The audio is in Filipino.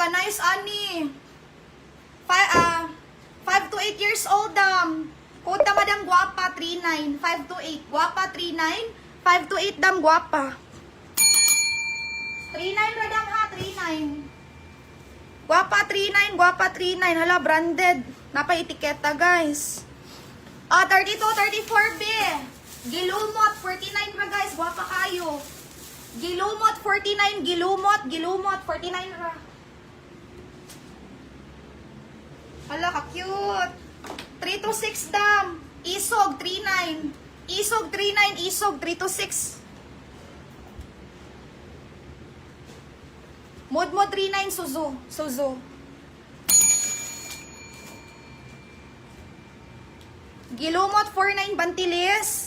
ka nice ani. 5 to 8 years old Code na madam guwapa 39. 5 to 8 guwapa 39. 5 to 8 dam guwapa. 39 radam ha 39. Guwapa 39, guwapa 39. Hala branded. Napa etiketa guys. 32, 34 B. Gilumot 49 ra guys, guwapa kayo. Gilumot 49, gilumot 49 ra. Hala ka-cute. 3 to 6 dam. Isog 39. Isog 39, isog 3 to 6. Mod 39 Suzu. Suzu. Gilumot 49 Bantilis.